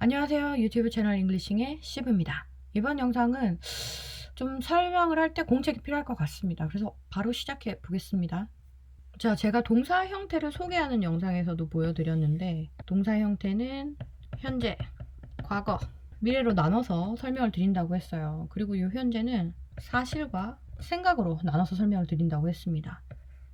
안녕하세요. 유튜브 채널 잉글리싱의 시브입니다. 이번 영상은 좀 설명을 할 때 공책이 필요할 것 같습니다. 그래서 바로 시작해 보겠습니다. 자, 제가 동사 형태를 소개하는 영상에서도 보여드렸는데 동사 형태는 현재, 과거, 미래로 나눠서 설명을 드린다고 했어요. 그리고 이 현재는 사실과 생각으로 나눠서 설명을 드린다고 했습니다.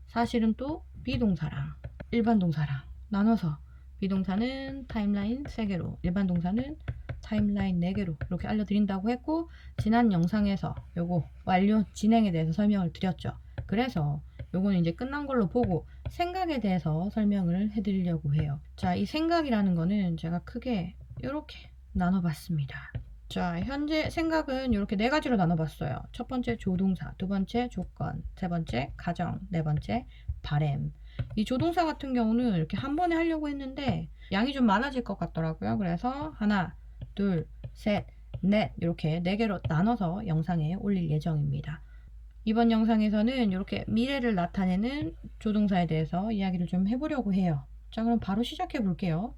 사실은 또 비동사랑 일반 동사랑 나눠서 비동사는 타임라인 3개로 일반 동사는 타임라인 4개로 이렇게 알려드린다고 했고, 지난 영상에서 요거 완료 진행에 대해서 설명을 드렸죠. 그래서 요거는 이제 끝난 걸로 보고 생각에 대해서 설명을 해드리려고 해요. 자, 이 생각이라는 거는 제가 크게 이렇게 나눠봤습니다. 자, 현재 생각은 이렇게 4가지로 나눠봤어요. 첫 번째 조동사, 두 번째 조건, 세 번째 가정, 네 번째 바램. 이 조동사 같은 경우는 이렇게 한 번에 하려고 했는데 양이 좀 많아질 것 같더라고요. 그래서 하나, 둘, 셋, 넷 이렇게 4개로 나눠서 영상에 올릴 예정입니다. 이번 영상에서는 이렇게 미래를 나타내는 조동사에 대해서 이야기를 좀 해보려고 해요. 자, 그럼 바로 시작해 볼게요.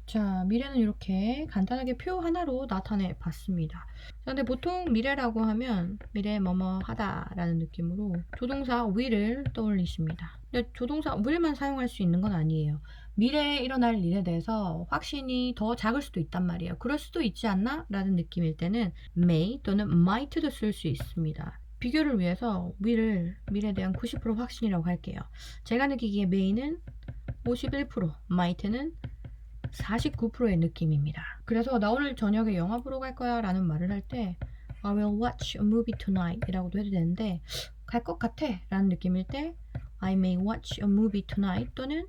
자, 미래는 이렇게 간단하게 표 하나로 나타내 봤습니다. 자, 근데 보통 미래라고 하면 미래 뭐뭐 하다 라는 느낌으로 조동사 will을 떠올리십니다. 근데 조동사 will만 사용할 수 있는 건 아니에요. 미래에 일어날 일에 대해서 확신이 더 작을 수도 있단 말이에요. 그럴 수도 있지 않나? 라는 느낌일 때는 may 또는 might도 쓸 수 있습니다. 비교를 위해서 will을 미래에 대한 90% 확신이라고 할게요. 제가 느끼기에 may는 51%, might는 49%의 느낌입니다. 그래서 나 오늘 저녁에 영화 보러 갈 거야 라는 말을 할 때 I will watch a movie tonight 이라고도 해도 되는데 갈 것 같아 라는 느낌일 때 I may watch a movie tonight 또는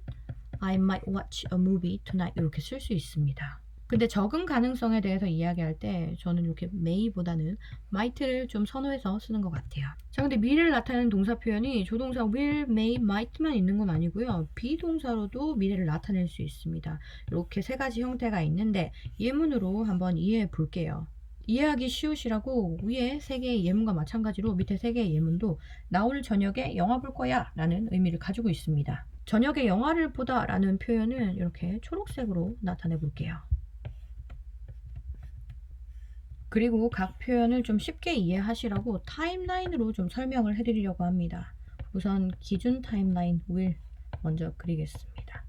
I might watch a movie tonight 이렇게 쓸 수 있습니다. 근데 적은 가능성에 대해서 이야기할 때 저는 이렇게 may보다는 might를 좀 선호해서 쓰는 것 같아요. 자, 근데 미래를 나타내는 동사 표현이 조동사 will, may, might만 있는 건 아니고요. 비동사로도 미래를 나타낼 수 있습니다. 이렇게 3가지 형태가 있는데 예문으로 한번 이해해 볼게요. 이해하기 쉬우시라고 위에 3개의 예문과 마찬가지로 밑에 3개의 예문도 나 오늘 저녁에 영화 볼 거야 라는 의미를 가지고 있습니다. 저녁에 영화를 보다 라는 표현은 이렇게 초록색으로 나타내 볼게요. 그리고 각 표현을 좀 쉽게 이해하시라고 타임라인으로 좀 설명을 해드리려고 합니다. 우선 기준 타임라인 will 먼저 그리겠습니다.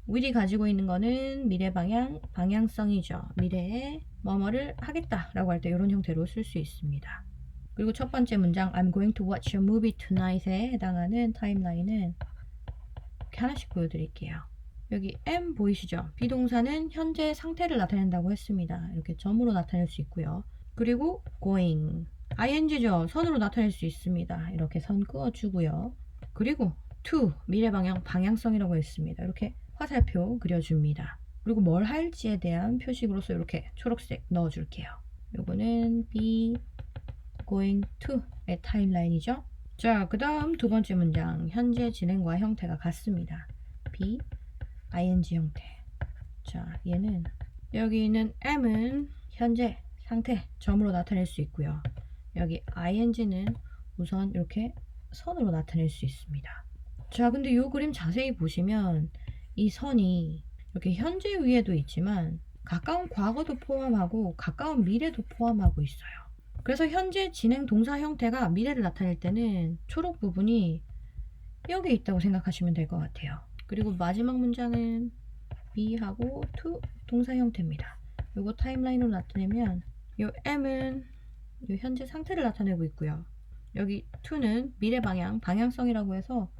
will이 가지고 있는 거는 미래 방향, 방향성이죠. 미래에 뭐뭐를 하겠다 라고 할 때 이런 형태로 쓸 수 있습니다. 그리고 첫 번째 문장 I'm going to watch a movie tonight에 해당하는 타임라인은 이렇게 하나씩 보여드릴게요. 여기 am 보이시죠? 비동사는 현재 상태를 나타낸다고 했습니다. 이렇게 점으로 나타낼 수 있고요. 그리고 going, ing죠. 선으로 나타낼 수 있습니다. 이렇게 선 그어주고요. 그리고 to, 미래 방향, 방향성이라고 했습니다. 이렇게 화살표 그려줍니다. 그리고 뭘 할지에 대한 표식으로서 이렇게 초록색 넣어줄게요. 요거는 be going to의 타임라인이죠. 자, 그 다음 두 번째 문장, 현재 진행과 형태가 같습니다. be ing 형태. 자, 얘는 여기 있는 am은 현재 상태 점으로 나타낼 수 있고요. 여기 ing는 우선 이렇게 선으로 나타낼 수 있습니다. 자, 근데 이 그림 자세히 보시면 이 선이 이렇게 현재 위에도 있지만 가까운 과거도 포함하고 가까운 미래도 포함하고 있어요. 그래서 현재 진행 동사 형태가 미래를 나타낼 때는 초록 부분이 여기 있다고 생각하시면 될 것 같아요. 그리고 마지막 문장은 be하고 to 동사 형태입니다. 이거 타임라인으로 나타내면 이 m은 이 현재 상태를 나타내고 있고요. 여기 to는 미래 방향, 방향성이라고 해서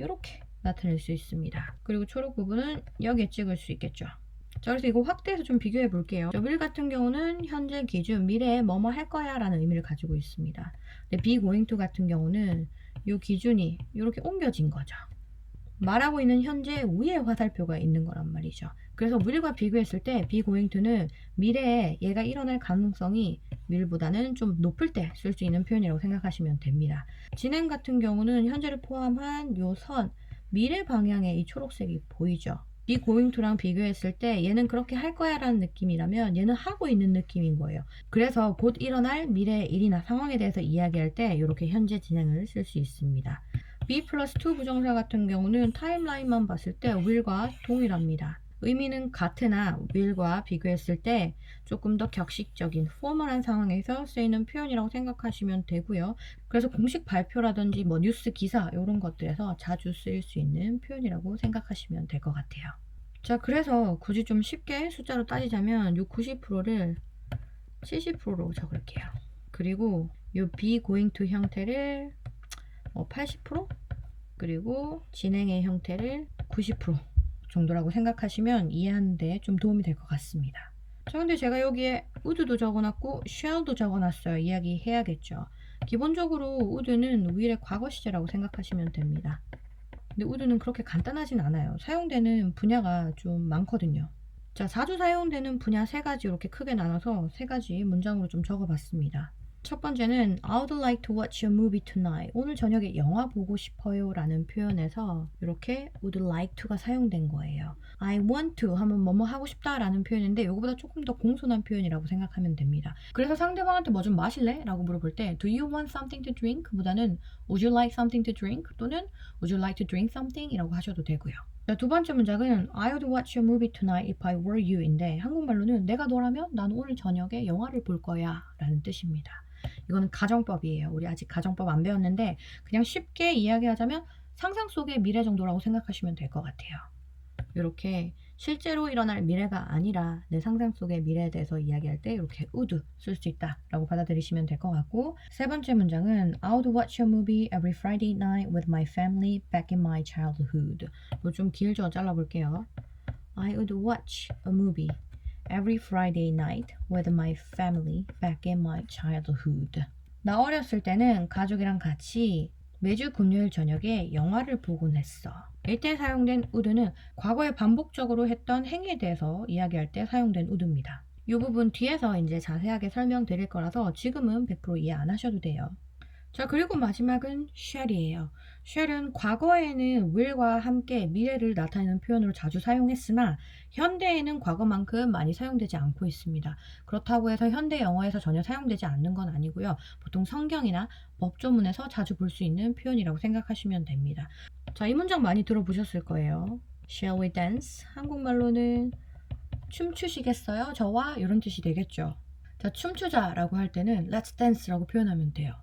이렇게 나타낼 수 있습니다. 그리고 초록 부분은 여기에 찍을 수 있겠죠. 자, 그래서 이거 확대해서 좀 비교해 볼게요. will 같은 경우는 현재 기준, 미래에 뭐뭐 할 거야 라는 의미를 가지고 있습니다. 근데 be going to 같은 경우는 이 기준이 이렇게 옮겨진 거죠. 말하고 있는 현재 위에 화살표가 있는 거란 말이죠. 그래서 will과 비교했을 때 be going to는 미래에 얘가 일어날 가능성이 will보다는 좀 높을 때 쓸 수 있는 표현이라고 생각하시면 됩니다. 진행 같은 경우는 현재를 포함한 요 선, 미래 방향의 이 초록색이 보이죠. be going to랑 비교했을 때 얘는 그렇게 할 거야 라는 느낌이라면 얘는 하고 있는 느낌인 거예요. 그래서 곧 일어날 미래의 일이나 상황에 대해서 이야기할 때 이렇게 현재 진행을 쓸 수 있습니다. be 플러스 2 부정사 같은 경우는 타임라인만 봤을 때 will과 동일합니다. 의미는 같으나 will과 비교했을 때 조금 더 격식적인 포멀한 상황에서 쓰이는 표현이라고 생각하시면 되고요. 그래서 공식 발표라든지 뭐 뉴스 기사 이런 것들에서 자주 쓰일 수 있는 표현이라고 생각하시면 될 것 같아요. 자, 그래서 굳이 좀 쉽게 숫자로 따지자면 요 90%를 70%로 적을게요. 그리고 요 be going to 형태를 80%? 그리고 진행의 형태를 90% 정도라고 생각하시면 이해하는데 좀 도움이 될 것 같습니다. 자, 근데 제가 여기에 would도 적어놨고 shall도 적어놨어요. 이야기해야겠죠. 기본적으로 would는 will의 과거 시제라고 생각하시면 됩니다. 근데 would는 그렇게 간단하진 않아요. 사용되는 분야가 좀 많거든요. 자, 자주 사용되는 분야 세 가지 이렇게 크게 나눠서 세 가지 문장으로 좀 적어봤습니다. 첫 번째는 I would like to watch a movie tonight. 오늘 저녁에 영화 보고 싶어요 라는 표현에서 이렇게 would like to가 사용된 거예요. I want to 하면 뭐뭐 하고 싶다 라는 표현인데 이거보다 조금 더 공손한 표현이라고 생각하면 됩니다. 그래서 상대방한테 뭐 좀 마실래? 라고 물어볼 때 Do you want something to drink? 보다는 Would you like something to drink? 또는 Would you like to drink something? 이라고 하셔도 되고요. 자, 두 번째 문장은 I would watch a movie tonight if I were you 인데 한국말로는 내가 너라면 난 오늘 저녁에 영화를 볼 거야 라는 뜻입니다. 이거는 가정법이에요. 우리 아직 가정법 안 배웠는데 그냥 쉽게 이야기하자면 상상 속의 미래 정도라고 생각하시면 될 것 같아요. 이렇게 실제로 일어날 미래가 아니라 내 상상 속의 미래에 대해서 이야기할 때 이렇게 would 쓸 수 있다라고 받아들이시면 될 것 같고 세 번째 문장은 I would watch a movie every Friday night with my family back in my childhood. 이거 좀 길죠? 잘라볼게요. I would watch a movie every Friday night with my family back in my childhood. 나 어렸을 때는 가족이랑 같이 매주 금요일 저녁에 영화를 보곤 했어. 이때 사용된 would는 과거에 반복적으로 했던 행위에 대해서 이야기할 때 사용된 would입니다. 이 부분 뒤에서 이제 자세하게 설명드릴 거라서 지금은 100% 이해 안 하셔도 돼요. 자, 그리고 마지막은 shall이에요. shall은 과거에는 will과 함께 미래를 나타내는 표현으로 자주 사용했으나 현대에는 과거만큼 많이 사용되지 않고 있습니다. 그렇다고 해서 현대 영어에서 전혀 사용되지 않는 건 아니고요. 보통 성경이나 법조문에서 자주 볼 수 있는 표현이라고 생각하시면 됩니다. 자, 이 문장 많이 들어보셨을 거예요. Shall we dance? 한국말로는 춤추시겠어요? 저와? 이런 뜻이 되겠죠. 자, 춤추자라고 할 때는 let's dance라고 표현하면 돼요.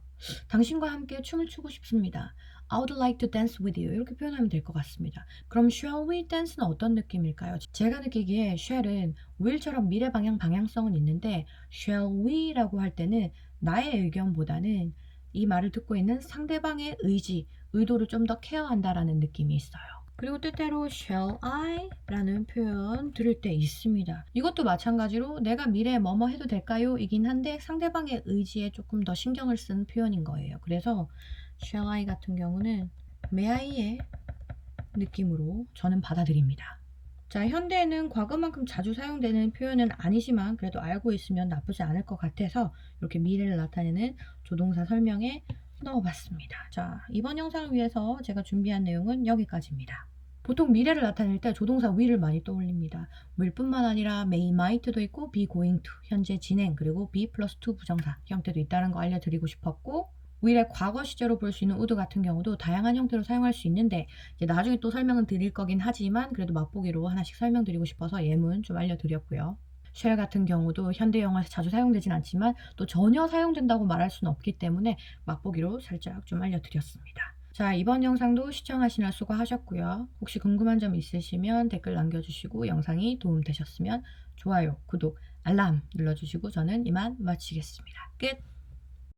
당신과 함께 춤을 추고 싶습니다. I would like to dance with you. 이렇게 표현하면 될 것 같습니다. 그럼 shall we dance는 어떤 느낌일까요? 제가 느끼기에 shall은 will처럼 미래 방향 방향성은 있는데 shall we라고 할 때는 나의 의견보다는 이 말을 듣고 있는 상대방의 의지, 의도를 좀 더 케어한다라는 느낌이 있어요. 그리고 때때로 shall I? 라는 표현 들을 때 있습니다. 이것도 마찬가지로 내가 미래에 뭐뭐 해도 될까요? 이긴 한데 상대방의 의지에 조금 더 신경을 쓴 표현인 거예요. 그래서 shall I 같은 경우는 may I의 느낌으로 저는 받아들입니다. 자, 현대에는 과거만큼 자주 사용되는 표현은 아니지만 그래도 알고 있으면 나쁘지 않을 것 같아서 이렇게 미래를 나타내는 조동사 설명에 넣어봤습니다. 자, 이번 영상을 위해서 제가 준비한 내용은 여기까지입니다. 보통 미래를 나타낼 때 조동사 will을 많이 떠올립니다. will뿐만 아니라 may, might도 있고 be going to, 현재 진행, 그리고 be 플러스 to 부정사 형태도 있다는 거 알려드리고 싶었고 will의 과거 시제로 볼 수 있는 would 같은 경우도 다양한 형태로 사용할 수 있는데 이제 나중에 또 설명은 드릴 거긴 하지만 그래도 맛보기로 하나씩 설명드리고 싶어서 예문 좀 알려드렸고요. shall 같은 경우도 현대 영어에서 자주 사용되진 않지만 또 전혀 사용된다고 말할 수는 없기 때문에 맛보기로 살짝 좀 알려드렸습니다. 자, 이번 영상도 시청하시느라 수고하셨고요. 혹시 궁금한 점 있으시면 댓글 남겨주시고 영상이 도움되셨으면 좋아요, 구독, 알람 눌러주시고 저는 이만 마치겠습니다. 끝!